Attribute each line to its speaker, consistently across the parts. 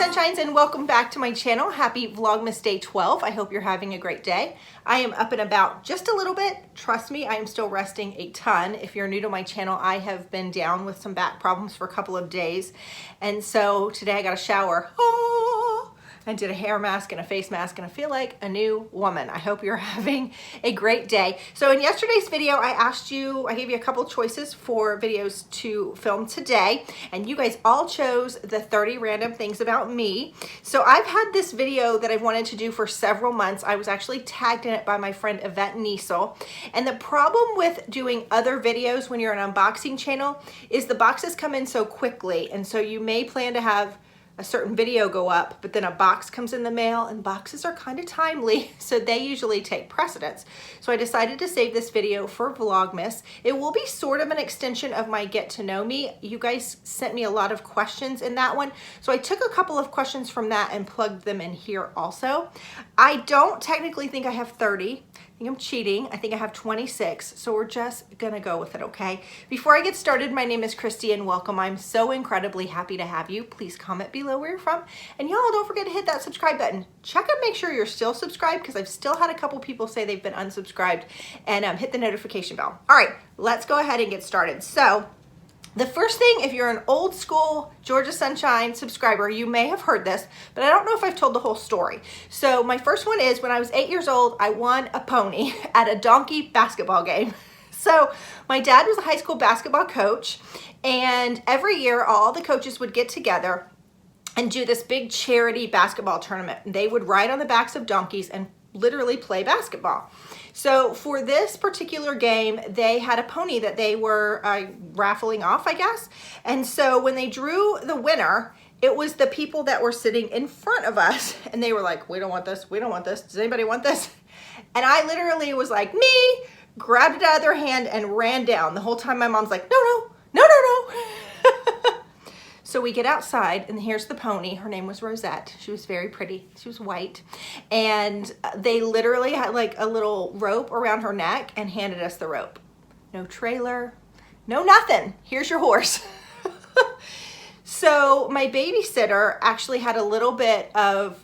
Speaker 1: Sunshines, and welcome back to my channel. Happy Vlogmas Day 12. I hope you're having a great day. I am up and about just a little bit. Trust me, I am still resting a ton. If you're new to my channel, I have been down with some back problems for a couple of days. And so today I got a shower. And did a hair mask and a face mask, and I feel like a new woman. I hope you're having a great day. So in yesterday's video, I gave you a couple choices for videos to film today, and you guys all chose the 30 random things about me. So I've had this video that I've wanted to do for several months. I was actually tagged in it by my friend Yvette Niesel. And the problem with doing other videos when you're an unboxing channel is the boxes come in so quickly, and so you may plan to have a certain video go up, but then a box comes in the mail, and boxes are kind of timely, so they usually take precedence. So I decided to save this video for Vlogmas. It will be sort of an extension of my get to know me. You guys sent me a lot of questions in that one, so I took a couple of questions from that and plugged them in here also. I don't technically think I have 30. I think I'm cheating. I think I have 26, so we're just gonna go with it, okay? Before I get started, my name is Kristy and welcome. I'm so incredibly happy to have you. Please comment below where you're from. And y'all, don't forget to hit that subscribe button. Check and make sure you're still subscribed, because I've still had a couple people say they've been unsubscribed, and hit the notification bell. All right, let's go ahead and get started. So the first thing, if you're an old school Georgia Sunshine subscriber, you may have heard this, but I don't know if I've told the whole story. So my first one is when I was 8 years old, I won a pony at a donkey basketball game. So my dad was a high school basketball coach, and every year all the coaches would get together and do this big charity basketball tournament. They would ride on the backs of donkeys and literally play basketball. So for this particular game, they had a pony that they were raffling off, I guess. And so when they drew the winner, it was the people that were sitting in front of us. And they were like, we don't want this. We don't want this. Does anybody want this? And I literally was like, me, grabbed it out of their hand and ran down. The whole time my mom's like, no, no, no, no, no. So we get outside, and here's the pony. Her name was Rosette. She was very pretty. She was white. And they literally had like a little rope around her neck and handed us the rope. No trailer, no nothing. Here's your horse. So my babysitter actually had a little bit of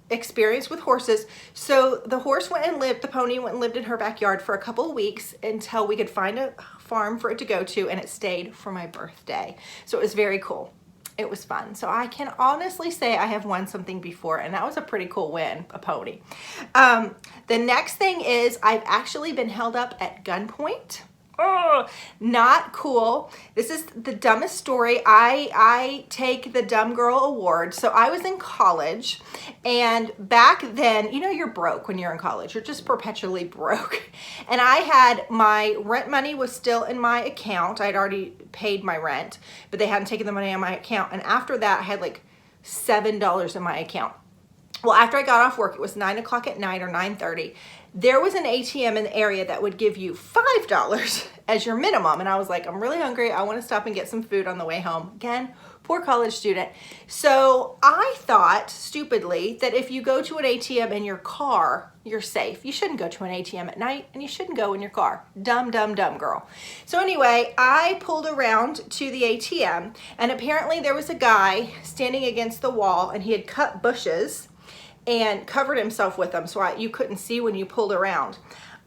Speaker 1: experience with horses. So the horse went and lived, the pony went and lived in her backyard for a couple of weeks until we could find a farm for it to go to, and it stayed for my birthday. So it was very cool. It was fun. So I can honestly say I have won something before, and that was a pretty cool win, a pony. The next thing is I've actually been held up at gunpoint. Oh, not cool. This is the dumbest story. I take the dumb girl award. So I was in college, and back then, you know, you're broke when you're in college. You're just perpetually broke. And I had my rent money was still in my account. I'd already paid my rent, but they hadn't taken the money out of my account. And after that, I had like $7 in my account. Well, after I got off work, it was 9 o'clock at night or 9:30. There was an ATM in the area that would give you $5 as your minimum. And I was like, I'm really hungry. I want to stop and get some food on the way home. Again, poor college student. So I thought stupidly that if you go to an ATM in your car, you're safe. You shouldn't go to an ATM at night, and you shouldn't go in your car. Dumb, dumb, dumb girl. So anyway, I pulled around to the ATM, and apparently there was a guy standing against the wall, and he had cut bushes and covered himself with them, so you couldn't see when you pulled around.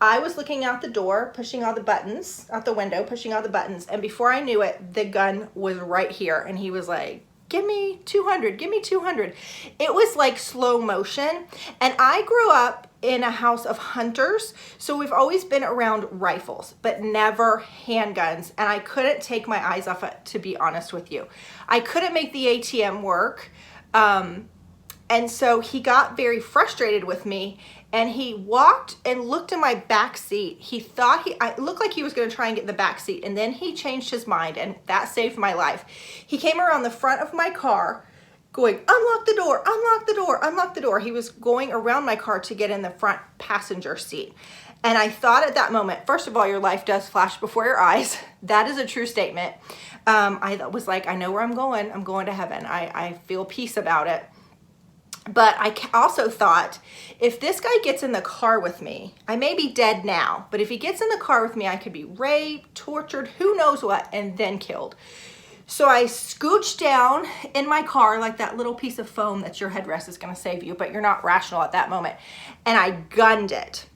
Speaker 1: I was looking out the door, pushing all the buttons, out the window, pushing all the buttons, and before I knew it, the gun was right here, and he was like, give me 200, give me 200. It was like slow motion, and I grew up in a house of hunters, so we've always been around rifles, but never handguns, and I couldn't take my eyes off it, to be honest with you. I couldn't make the ATM work, and so he got very frustrated with me, and he walked and looked in my back seat. He thought I looked like he was going to try and get in the back seat, and then he changed his mind, and that saved my life. He came around the front of my car going, unlock the door, unlock the door, unlock the door. He was going around my car to get in the front passenger seat. And I thought at that moment, first of all, your life does flash before your eyes. That is a true statement. I was like, I know where I'm going. I'm going to heaven. I feel peace about it. But I also thought, if this guy gets in the car with me, I may be dead now, but if he gets in the car with me, I could be raped, tortured, who knows what, and then killed. So I scooched down in my car, like that little piece of foam that your headrest is gonna save you, but you're not rational at that moment. And I gunned it.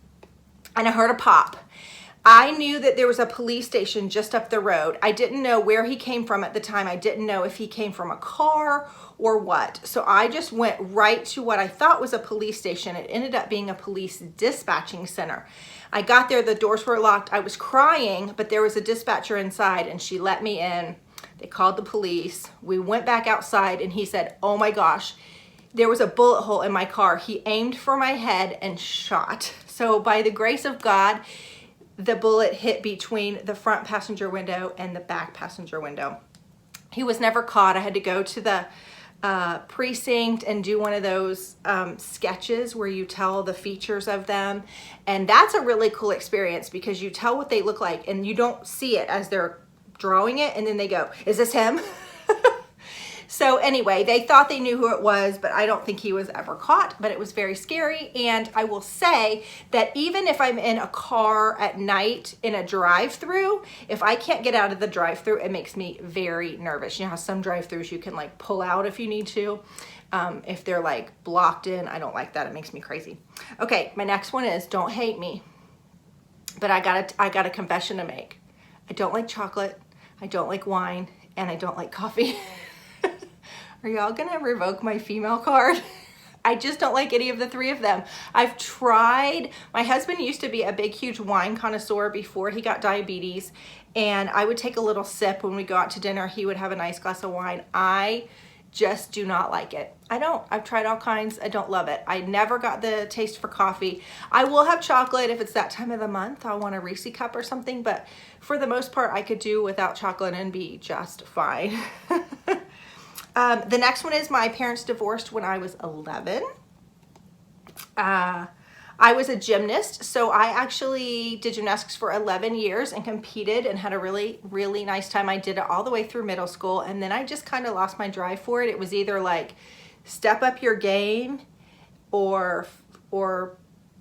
Speaker 1: And I heard a pop. I knew that there was a police station just up the road. I didn't know where he came from at the time. I didn't know if he came from a car or what. So I just went right to what I thought was a police station. It ended up being a police dispatching center. I got there, the doors were locked. I was crying, but there was a dispatcher inside and she let me in. They called the police. We went back outside and he said, oh my gosh, there was a bullet hole in my car. He aimed for my head and shot. So by the grace of God, the bullet hit between the front passenger window and the back passenger window. He was never caught. I had to go to the precinct and do one of those sketches where you tell the features of them. And that's a really cool experience because you tell what they look like and you don't see it as they're drawing it. And then they go, is this him? So anyway, they thought they knew who it was, but I don't think he was ever caught, but it was very scary. And I will say that even if I'm in a car at night in a drive-through, if I can't get out of the drive-through, it makes me very nervous. You know how some drive-throughs you can like pull out if you need to. If they're like blocked in, I don't like that. It makes me crazy. Okay, my next one is don't hate me, but I got a confession to make. I don't like chocolate, I don't like wine, and I don't like coffee. Are y'all gonna revoke my female card? I just don't like any of the three of them. I've tried, my husband used to be a big, huge wine connoisseur before he got diabetes, and I would take a little sip when we go out to dinner. He would have a nice glass of wine. I just do not like it. I've tried all kinds, I don't love it. I never got the taste for coffee. I will have chocolate if it's that time of the month. I'll want a Reese cup or something, but for the most part, I could do without chocolate and be just fine. The next one is my parents divorced when I was 11. I was a gymnast, so I actually did gymnastics for 11 years and competed and had a really, really nice time. I did it all the way through middle school, and then I just kind of lost my drive for it. It was either like step up your game or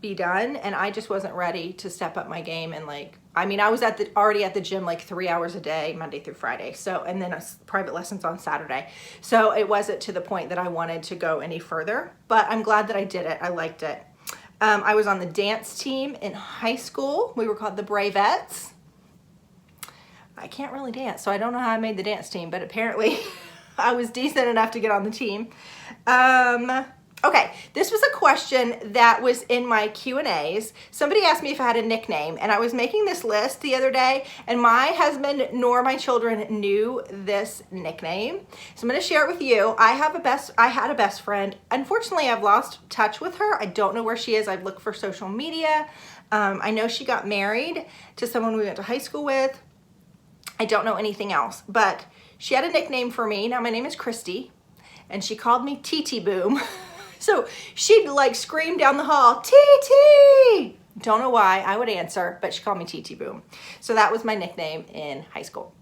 Speaker 1: be done, and I just wasn't ready to step up my game. And like, I mean, I was already at the gym like 3 hours a day, Monday through Friday. So, and then private lessons on Saturday. So it wasn't to the point that I wanted to go any further, but I'm glad that I did it. I liked it. I was on the dance team in high school. We were called the Bravettes. I can't really dance, so I don't know how I made the dance team, but apparently I was decent enough to get on the team. Okay, this was a question that was in my Q&As. Somebody asked me if I had a nickname, and I was making this list the other day, and my husband nor my children knew this nickname. So I'm going to share it with you. I had a best friend. Unfortunately, I've lost touch with her. I don't know where she is. I've looked for social media. I know she got married to someone we went to high school with. I don't know anything else, but she had a nickname for me. Now, my name is Kristy, and she called me TT Boom. So she'd like scream down the hall, TT! Don't know why I would answer, but she called me TT Boom. So that was my nickname in high school.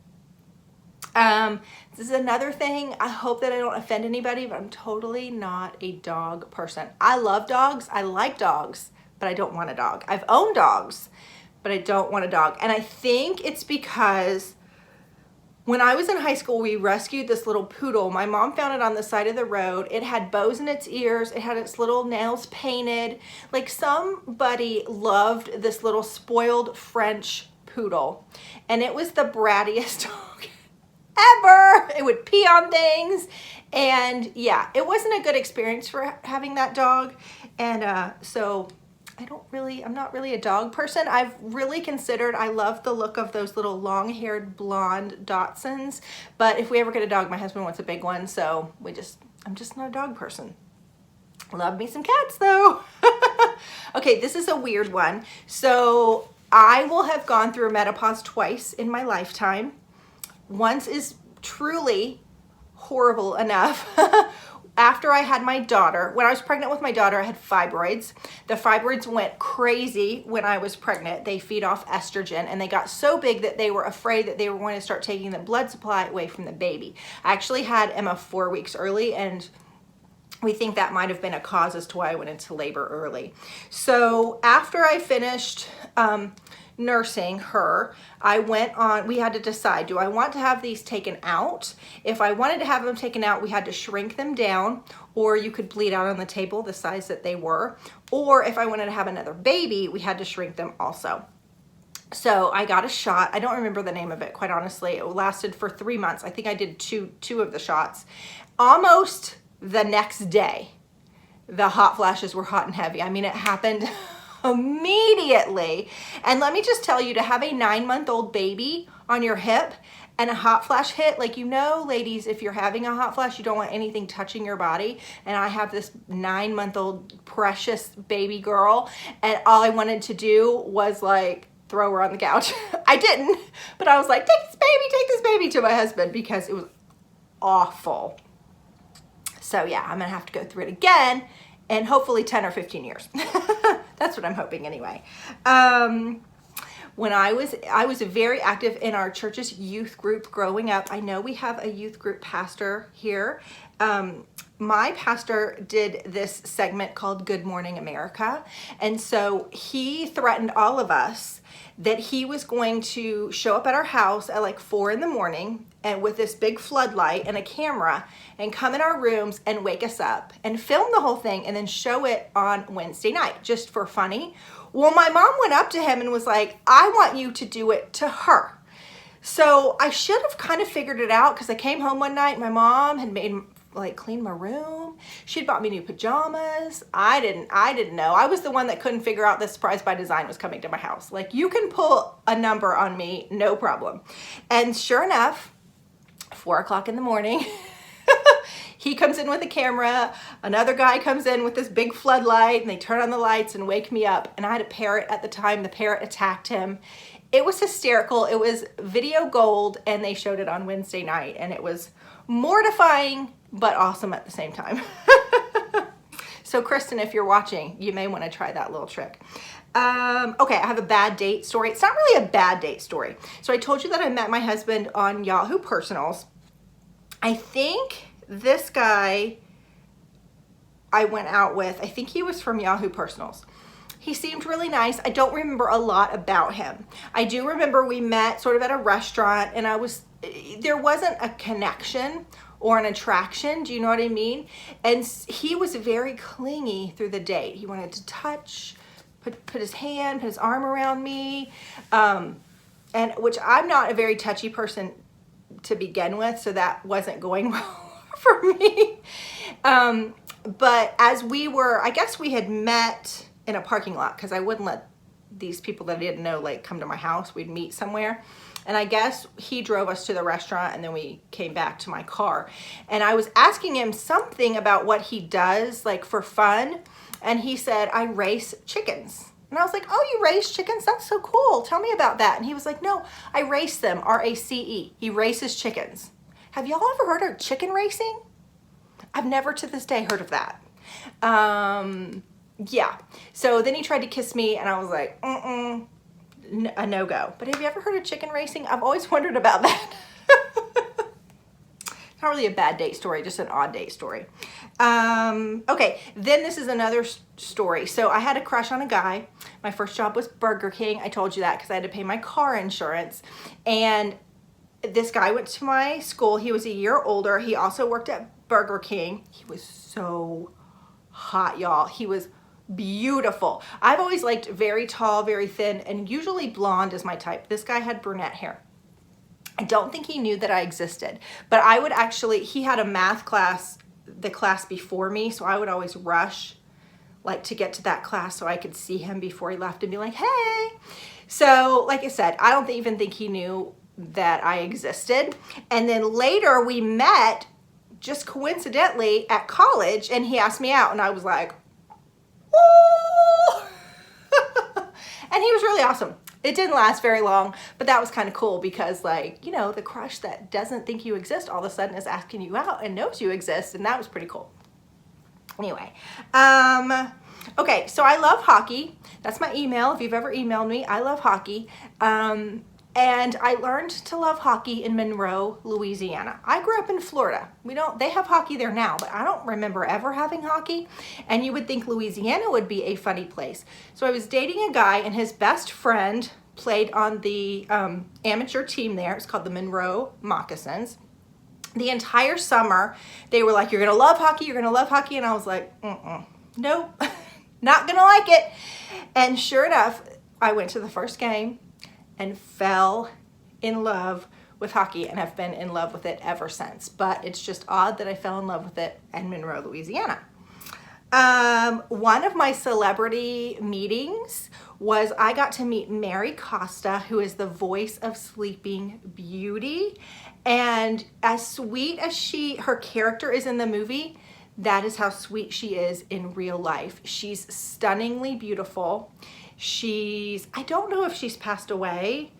Speaker 1: This is another thing. I hope that I don't offend anybody, but I'm totally not a dog person. I love dogs. I like dogs, but I don't want a dog. I've owned dogs, but I don't want a dog. And I think it's because when I was in high school, we rescued this little poodle. My mom found it on the side of the road. It had bows in its ears. It had its little nails painted. Like somebody loved this little spoiled French poodle. And it was the brattiest dog ever. It would pee on things. And yeah, it wasn't a good experience for having that dog. And so I'm not really a dog person. I've really considered, I love the look of those little long-haired blonde Dachshunds, but if we ever get a dog, my husband wants a big one, so I'm just not a dog person. Love me some cats though. Okay, this is a weird one. So I will have gone through menopause twice in my lifetime. Once is truly horrible enough. After I had my daughter, when I was pregnant with my daughter, I had fibroids. The fibroids went crazy when I was pregnant. They feed off estrogen, and they got so big that they were afraid that they were going to start taking the blood supply away from the baby. I actually had Emma 4 weeks early, and we think that might have been a cause as to why I went into labor early. So after I finished nursing her, we had to decide, do I want to have these taken out? If I wanted to have them taken out, we had to shrink them down, or you could bleed out on the table the size that they were. Or if I wanted to have another baby, we had to shrink them also. So I got a shot. I don't remember the name of it, quite honestly. It lasted for 3 months. I think I did two of the shots. Almost the next day, the hot flashes were hot and heavy. I mean, it happened immediately. And let me just tell you, to have a 9-month-old baby on your hip and a hot flash hit, like, you know, ladies, if you're having a hot flash, you don't want anything touching your body. And I have this 9-month-old precious baby girl, and all I wanted to do was like throw her on the couch. I didn't, but I was like, take this baby to my husband, because it was awful. So yeah, I'm gonna have to go through it again in hopefully 10 or 15 years. That's what I'm hoping anyway. When I was very active in our church's youth group growing up. I know we have a youth group pastor here. My pastor did this segment called Good Morning America. And so he threatened all of us that he was going to show up at our house at like 4 in the morning and with this big floodlight and a camera and come in our rooms and wake us up and film the whole thing and then show it on Wednesday night just for funny. Well, my mom went up to him and was like, I want you to do it to her. So I should have kind of figured it out, because I came home one night, my mom had made like clean my room. She'd bought me new pajamas. I didn't know. I was the one that couldn't figure out that Surprise by Design was coming to my house. Like, you can pull a number on me, no problem. And sure enough, 4 o'clock in the morning, he comes in with a camera, another guy comes in with this big floodlight, and they turn on the lights and wake me up. And I had a parrot at the time. The parrot attacked him. It was hysterical. It was video gold, and they showed it on Wednesday night, and it was mortifying but awesome at the same time. So Kristen, if you're watching, you may want to try that little trick. Okay, I have a bad date story. It's not really a bad date story. So I told you that I met my husband on Yahoo Personals. I think this guy I went out with, I think he was from Yahoo Personals. He seemed really nice. I don't remember a lot about him. I do remember we met sort of at a restaurant, and there wasn't a connection or an attraction. Do you know what I mean? And he was very clingy through the date. He wanted to touch, put his hand, put his arm around me, and which I'm not a very touchy person to begin with, so that wasn't going well for me. But as I guess we had met in a parking lot, because I wouldn't let these people that I didn't know like come to my house. We'd meet somewhere. And I guess he drove us to the restaurant, and then we came back to my car. And I was asking him something about what he does, like, for fun. And he said, I race chickens. And I was like, oh, you race chickens? That's so cool. Tell me about that. And he was like, no, I race them, R-A-C-E. He races chickens. Have y'all ever heard of chicken racing? I've never to this day heard of that. Yeah. So then he tried to kiss me, and I was like, a no-go. But have you ever heard of chicken racing? I've always wondered about that. Not really a bad date story, just an odd date story. Okay, then this is another story. So I had a crush on a guy. My first job was Burger King. I told you that because I had to pay my car insurance. And this guy went to my school. He was a year older. He also worked at Burger King. He was so hot, y'all. He was beautiful. I've always liked very tall, very thin, and usually blonde is my type. This guy had brunette hair. I don't think he knew that I existed, but I would actually, he had a math class, the class before me, so I would always rush like to get to that class so I could see him before he left and be like, hey. So like I said, I don't even think he knew that I existed. And then later we met just coincidentally at college, and he asked me out, and I was like, ooh. And he was really awesome. It didn't last very long, but that was kind of cool because, like, you know, the crush that doesn't think you exist all of a sudden is asking you out and knows you exist, and that was pretty cool. Anyway, okay, so I love hockey. That's my email. If you've ever emailed me, I love hockey. And I learned to love hockey in Monroe, Louisiana. I grew up in Florida. They have hockey there now, but I don't remember ever having hockey. And you would think Louisiana would be a funny place. So I was dating a guy, and his best friend played on the amateur team there. It's called the Monroe Moccasins. The entire summer, they were like, you're gonna love hockey, you're gonna love hockey. And I was like, nope, not gonna like it. And sure enough, I went to the first game and fell in love with hockey and have been in love with it ever since. But it's just odd that I fell in love with it in Monroe, Louisiana. One of my celebrity meetings was I got to meet Mary Costa, who is the voice of Sleeping Beauty. And as sweet as her character is in the movie, that is how sweet she is in real life. She's stunningly beautiful. I don't know if she's passed away.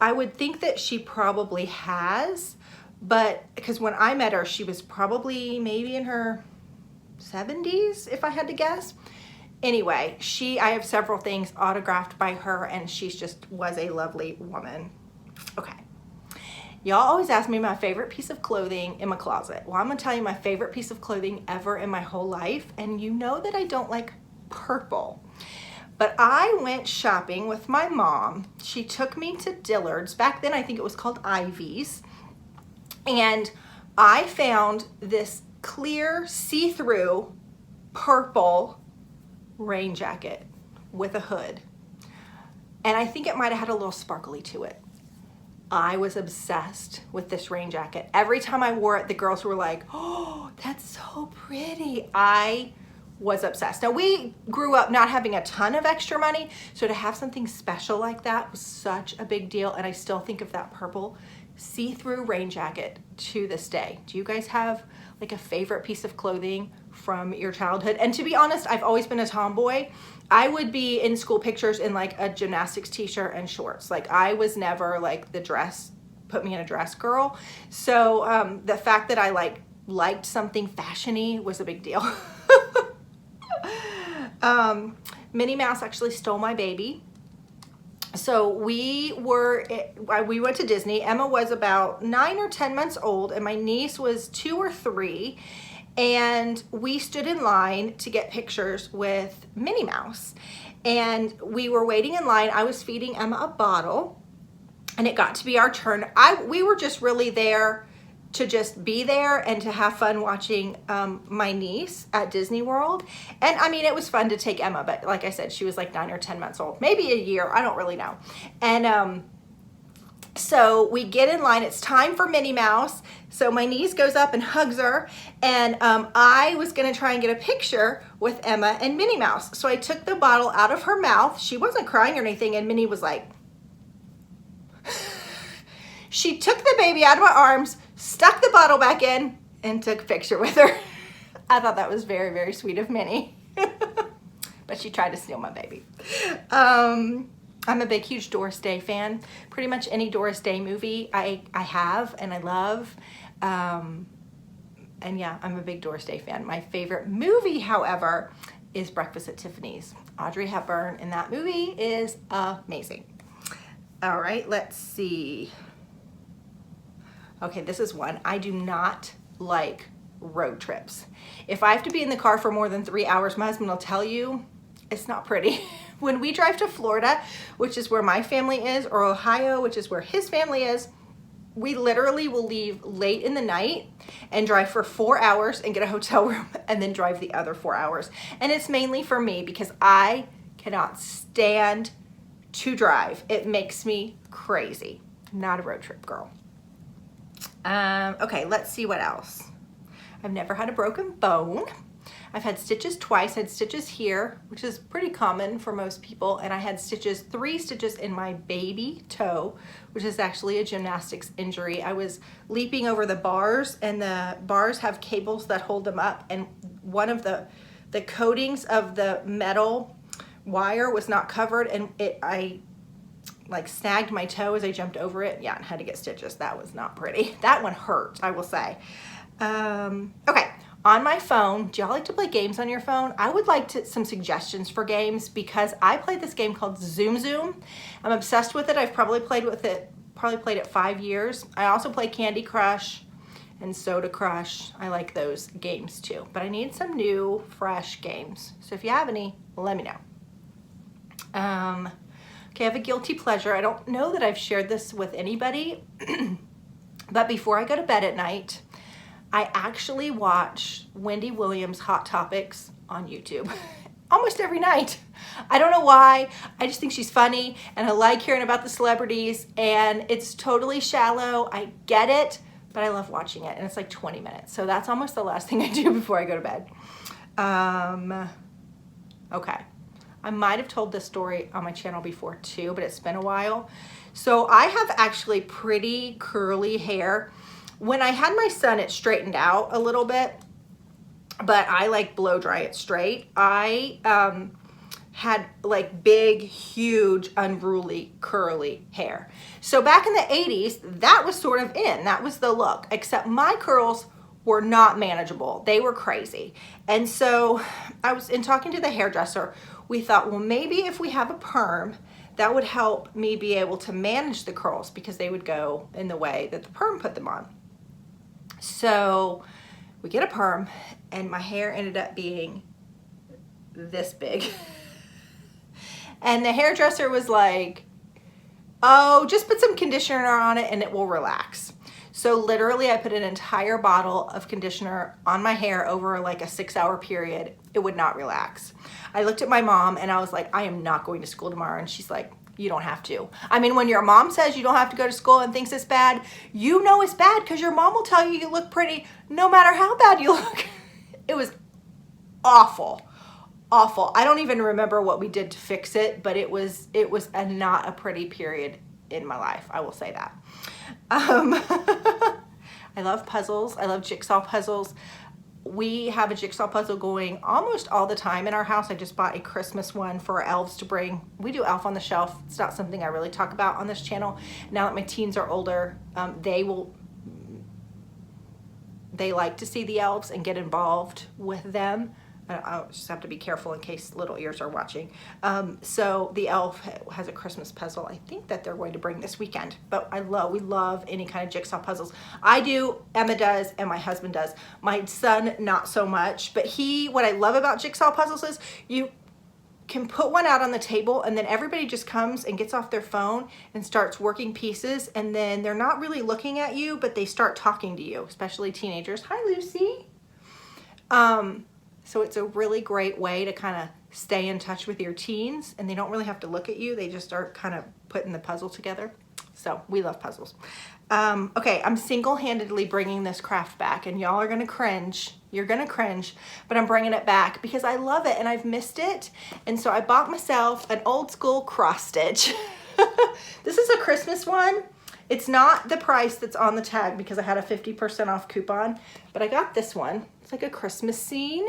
Speaker 1: I would think that she probably has, but because when I met her, she was probably maybe in her 70s, if I had to guess. Anyway, I have several things autographed by her, and she just was a lovely woman. Okay. Y'all always ask me my favorite piece of clothing in my closet. Well, I'm gonna tell you my favorite piece of clothing ever in my whole life, and you know that I don't like purple. But I went shopping with my mom. She took me to Dillard's. Back then, I think it was called Ivy's. And I found this clear, see-through, purple rain jacket with a hood. And I think it might have had a little sparkly to it. I was obsessed with this rain jacket. Every time I wore it, the girls were like, oh, that's so pretty. I was obsessed. Now, we grew up not having a ton of extra money, so to have something special like that was such a big deal, and I still think of that purple see-through rain jacket to this day. Do you guys have like a favorite piece of clothing from your childhood? And to be honest, I've always been a tomboy. I would be in school pictures in like a gymnastics t-shirt and shorts. Like I was never like the dress, put me in a dress girl. So the fact that I liked something fashiony was a big deal. Minnie Mouse actually stole my baby. So we went to Disney. Emma was about 9 or 10 months old, and my niece was 2 or 3. And we stood in line to get pictures with Minnie Mouse. And we were waiting in line. I was feeding Emma a bottle, and it got to be our turn. We were just really there to just be there and to have fun watching my niece at Disney World. And I mean, it was fun to take Emma, but like I said, she was like 9 or 10 months old, maybe a year, I don't really know. And so we get in line, it's time for Minnie Mouse. So my niece goes up and hugs her, and I was gonna try and get a picture with Emma and Minnie Mouse. So I took the bottle out of her mouth. She wasn't crying or anything, and Minnie was like, she took the baby out of my arms, stuck the bottle back in, and took a picture with her. I thought that was very, very sweet of Minnie. But she tried to steal my baby. I'm a big, huge Doris Day fan. Pretty much any Doris Day movie I have and I love. And yeah, I'm a big Doris Day fan. My favorite movie, however, is Breakfast at Tiffany's. Audrey Hepburn in that movie is amazing. All right, let's see. Okay, this is one. I do not like road trips. If I have to be in the car for more than 3 hours, my husband will tell you it's not pretty. When we drive to Florida, which is where my family is, or Ohio, which is where his family is, we literally will leave late in the night and drive for 4 hours and get a hotel room and then drive the other 4 hours. And it's mainly for me because I cannot stand to drive. It makes me crazy. Not a road trip girl. Okay, let's see what else. I've never had a broken bone. I've had stitches twice. I had stitches here, which is pretty common for most people, and I had 3 stitches in my baby toe, which is actually a gymnastics injury. I was leaping over the bars, and the bars have cables that hold them up, and one of the coatings of the metal wire was not covered, and I like snagged my toe as I jumped over it. Yeah, and had to get stitches. That was not pretty. That one hurt, I will say. Okay, on my phone, do y'all like to play games on your phone? I would like some suggestions for games because I played this game called Zoom Zoom. I'm obsessed with it. I've probably played it 5 years. I also play Candy Crush and Soda Crush. I like those games too, but I need some new, fresh games. So if you have any, let me know. Okay, I have a guilty pleasure. I don't know that I've shared this with anybody, but before I go to bed at night, I actually watch Wendy Williams Hot Topics on YouTube almost every night. I don't know why. I just think she's funny and I like hearing about the celebrities, and it's totally shallow. I get it, but I love watching it, and it's like 20 minutes. So that's almost the last thing I do before I go to bed. Okay. I might have told this story on my channel before too, but it's been a while. So I have actually pretty curly hair. When I had my son, it straightened out a little bit, but I like blow dry it straight. I had like big, huge, unruly, curly hair. So back in the 80s, that was sort of in, that was the look, except my curls were not manageable. They were crazy. And so I was in talking to the hairdresser, we thought, well, maybe if we have a perm, that would help me be able to manage the curls because they would go in the way that the perm put them on. So we get a perm and my hair ended up being this big. And the hairdresser was like, oh, just put some conditioner on it and it will relax. So literally I put an entire bottle of conditioner on my hair over like a 6-hour period. It would not relax. I looked at my mom and I was like, I am not going to school tomorrow. And she's like, you don't have to. I mean, when your mom says you don't have to go to school and thinks it's bad, you know it's bad because your mom will tell you you look pretty no matter how bad you look. It was awful, awful. I don't even remember what we did to fix it, but it was not a pretty period in my life. I will say that. I love puzzles. I love jigsaw puzzles. We have a jigsaw puzzle going almost all the time in our house. I just bought a Christmas one for our elves to bring. We do Elf on the Shelf. It's not something I really talk about on this channel. Now that my teens are older, they like to see the elves and get involved with them. I'll just have to be careful in case little ears are watching. So the elf has a Christmas puzzle. I think that they're going to bring this weekend, but we love any kind of jigsaw puzzles. I do, Emma does, and my husband does. My son, not so much, but what I love about jigsaw puzzles is you can put one out on the table and then everybody just comes and gets off their phone and starts working pieces, and then they're not really looking at you, but they start talking to you, especially teenagers. Hi, Lucy. So it's a really great way to kind of stay in touch with your teens, and they don't really have to look at you. They just start kind of putting the puzzle together. So we love puzzles. Okay, I'm single-handedly bringing this craft back, and y'all are gonna cringe. You're gonna cringe, but I'm bringing it back because I love it and I've missed it. And so I bought myself an old school cross stitch. This is a Christmas one. It's not the price that's on the tag because I had a 50% off coupon, but I got this one. It's like a Christmas scene.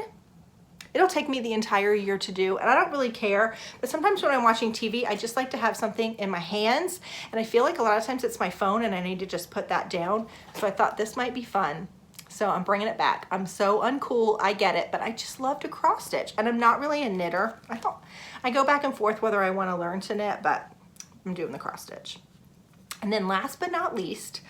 Speaker 1: It'll take me the entire year to do, and I don't really care, but sometimes when I'm watching TV, I just like to have something in my hands, and I feel like a lot of times it's my phone and I need to just put that down. So I thought this might be fun. So I'm bringing it back. I'm so uncool, I get it, but I just love to cross stitch, and I'm not really a knitter. I go back and forth whether I want to learn to knit, but I'm doing the cross stitch. And then last but not least,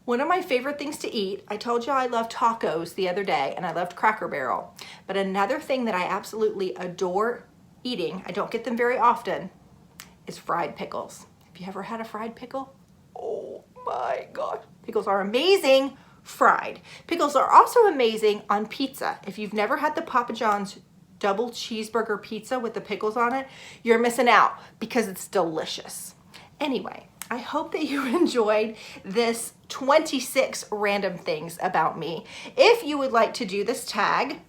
Speaker 1: one of my favorite things to eat, I told you I loved tacos the other day and I loved Cracker Barrel, but another thing that I absolutely adore eating, I don't get them very often, is fried pickles. Have you ever had a fried pickle? Oh my gosh. Pickles are amazing fried. Pickles are also amazing on pizza. If you've never had the Papa John's double cheeseburger pizza with the pickles on it, you're missing out because it's delicious. Anyway, I hope that you enjoyed this 26 random things about me. If you would like to do this tag,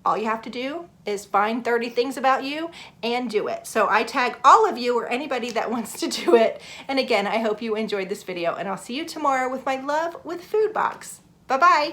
Speaker 1: all you have to do is find 30 things about you and do it. So I tag all of you or anybody that wants to do it. And again, I hope you enjoyed this video, and I'll see you tomorrow with my Love with Food box. Bye-bye.